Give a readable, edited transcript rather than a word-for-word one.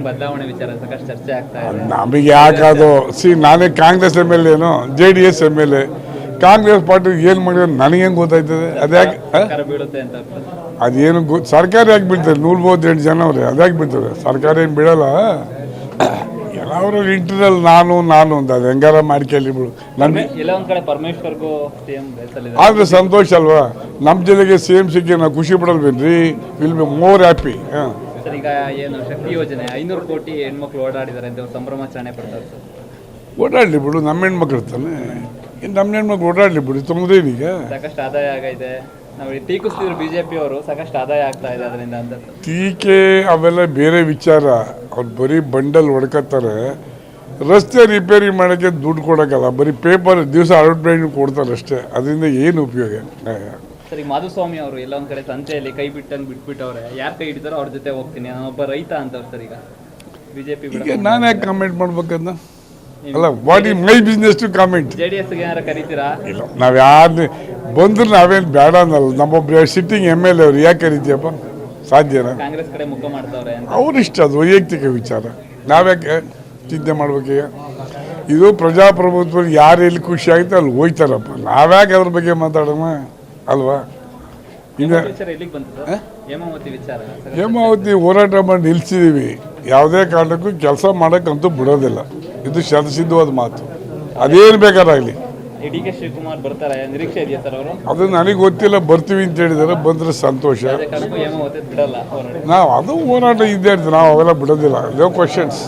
ಬದಲಾವಣೆ ವಿಚಾರ ಸಾಕಷ್ಟು ಚರ್ಚೆ ಆಗ್ತಾ ಇದೆ. ನಮಗೆ ಯಾಕದು ನಾನೇ ಕಾಂಗ್ರೆಸ್ MLA ಏನು JDS MLA ಕಾಂಗ್ರೆಸ್ ಪಾರ್ಟಿ ಏನು ಮಾಡಿದ್ರೆ ನನಗೇನು ಗೊತ್ತಾಯ್ತದೆ ಅದ್ಯಾಕೆ ಸರ್ಕಾರ ಬೀಳುತ್ತೆ ಅಂತ ಅದೇನು ಸರ್ಕಾರ ಯಾಕೆ ಬೀಳ್ತಾರೆ 138 ಜನ ಅವ್ರೆ ಅದ್ಯಾಕೆ ಬೀಳ್ತಾರೆ ಸರ್ಕಾರ ಏನು ಬೀಳಲ್ಲ ಎಲ್ಲರೂ ಇಂಟರ್ನಲ್ ನಾನು ಅಂತ ಅದು ಹೆಂಗಾರ ಮಾಡ್ಕೊಳ್ಳಿ ಬಿಡು ನಮಗೆ ಎಲ್ಲ ಒಂದ್ ಕಡೆ ಪರಮೇಶ್ವರ್ಗೂ CM ಬೆಳೆಸಲಿದೆ. ಆದರೆ ಸಂತೋಷ ಅಲ್ವಾ ನಮ್ಮ ಜಿಲ್ಲೆಗೆ CM ಸಿಕ್ಕಿ ನಾವು ಖುಷಿ ಪಡಲ್ವೇನ್ರಿ will be more happy. Sir ಈಗ ಏನು ಶಕ್ತಿ ಯೋಜನೆ 500 ಕೋಟಿ ಹೆಣ್ಮಕ್ಳು ಓಡಾಡಿದ್ದಾರೆ ಅಂತ ಸಂಭ್ರಮಾಚರಣೆ ಪಡ್ತಾರೆ ಸರ್. ಓಡಾಡಲಿ ಬಿಡು ನಮ್ಮ ಹೆಣ್ಮಕ್ಳು ಇರ್ತಾನೆ ನಮ್ಮ ಹೆಣ್ಮಕ್ಳು ಓಡಾಡಲಿ ಬಿಡು ತೊಂದರೆ ಏನೀಗ. ಸಾಕಷ್ಟು ಆದಾಯ ಆಗೈತೆ ನಾವು ಟೀಕಿಸ್ತಿದ್ರು BJP ಅವರು ಸಾಕಷ್ಟು ಆದಾಯ ಆಗ್ತಾ ಇದೆ ಅದರಿಂದ ಅಂತ. ಟೀಕೆ ಅವೆಲ್ಲ ಬೇರೆ ವಿಚಾರ ಅವ್ರು ಬರೀ ಬಂಡಲ್ ಹೊಡ್ಕೊತಾರೆ ರಸ್ತೆ ರಿಪೇರಿ ಮಾಡೋಕ್ಕೆ ದುಡ್ಡು ಕೊಡೋಕ್ಕಲ್ಲ ಬರೀ ಪೇಪರ್ ದಿವಸ ಅಡ್ವರ್ಟೈಸ್ಮೆಂಟ್ ಕೊಡ್ತಾರೆ ಅಷ್ಟೇ ಅದರಿಂದ ಏನು ಉಪಯೋಗ. ಸರ್ ಈಗ ಮಾಧುಸ್ವಾಮಿ ಅವರು ಎಲ್ಲ ಒಂದ್ ಕಡೆ ಸಂತೆಯಲ್ಲಿ ಕೈ ಬಿಟ್ಟಂಗೆ ಬಿಟ್ಬಿಟ್ಟವ್ರೆ ಯಾರು ಕೈ ಹಿಡಿತಾರೋ ಅವ್ರ ಜೊತೆ ಹೋಗ್ತೀನಿ ನಾನು ಒಬ್ಬ ರೈತ ಅಂತವ್ರು ಸರ್. ಈಗ BJP ಈಗ ನಾನು ಯಾಕೆ ಕಾಮೆಂಟ್ ಮಾಡ್ಬೇಕಂದ ಅಲ್ಲ what is my business to comment. JDS ಗೆ ಏನಾರ ಕರೀತೀರಾ? ಇಲ್ಲ ನಾವು ಯಾರನ್ನ ಬಂದ್ರೆ ನಾವೇನು ಬೇಡ ಅನ್ನಲ್ಲ ನಮ್ಮೊಬ್ಬ ಸಿಟ್ಟಿಂಗ್ MLA ಅವ್ರು ಯಾಕೆ ಕರಿತೀಯಪ್ಪ ಸಾಧ್ಯನಾ? ಕಾಂಗ್ರೆಸ್ ಕಡೆ ಮುಖ ಮಾಡ್ತಾವ್ರೆ ಅಂತ ಅವ್ರಿಷ್ಟ ಅದು ವೈಯಕ್ತಿಕ ವಿಚಾರ ನಾವ್ಯಾಕೆ ಚಿಂತೆ ಮಾಡ್ಬೇಕೀಗ. ಇದು ಪ್ರಜಾಪ್ರಭುತ್ವ ಯಾರು ಎಲ್ಲಿ ಖುಷಿ ಆಗುತ್ತೆ ಅಲ್ಲಿ ಹೋಯ್ತಾರಪ್ಪ ನಾವ್ಯಾಕೆ ಅದ್ರ ಬಗ್ಗೆ ಮಾತಾಡೋಣ ಅಲ್ವಾ. ಇನ್ನು ವಿಚಾರ ಎಲ್ಲಿಗೆ ಬಂತು ಸರ್? ಹೇಮಾವತಿ ವಿಚಾರ ಹೇಮಾವತಿ ಹೋರಾಟ ಮಾಡಿ ನಿಲ್ಸಿದೀವಿ ಯಾವುದೇ ಕಾರಣಕ್ಕೂ ಕೆಲಸ ಮಾಡೋಕ್ಕಂತೂ ಬಿಡೋದಿಲ್ಲ ಇದು ಶತಸಿದ್ಧವಾದ ಮಾತು ಅದೇನು ಬೇಕಾರಾಗಲಿ. DK ಶಿವಕುಮಾರ್ ಬರ್ತಾರೆ ನಿರೀಕ್ಷೆ ಇದೆಯಾ ಸರ್ ಅವರು? ಅದು ನನಗೆ ಗೊತ್ತಿಲ್ಲ ಬರ್ತೀವಿ ಅಂತ ಹೇಳಿದಾರೆ ಬಂದರೆ ಸಂತೋಷ. ಹೇಮಾವತಿ ಬಿಡಲ್ಲ ಹೋರಾಟ ನಾವು ಅದು ಹೋರಾಟ ಇದ್ದೇ ಇರ್ತೀವಿ ನಾವು ಅವೆಲ್ಲ ಬಿಡೋದಿಲ್ಲ ನೋ ಕ್ವಶನ್ಸ್.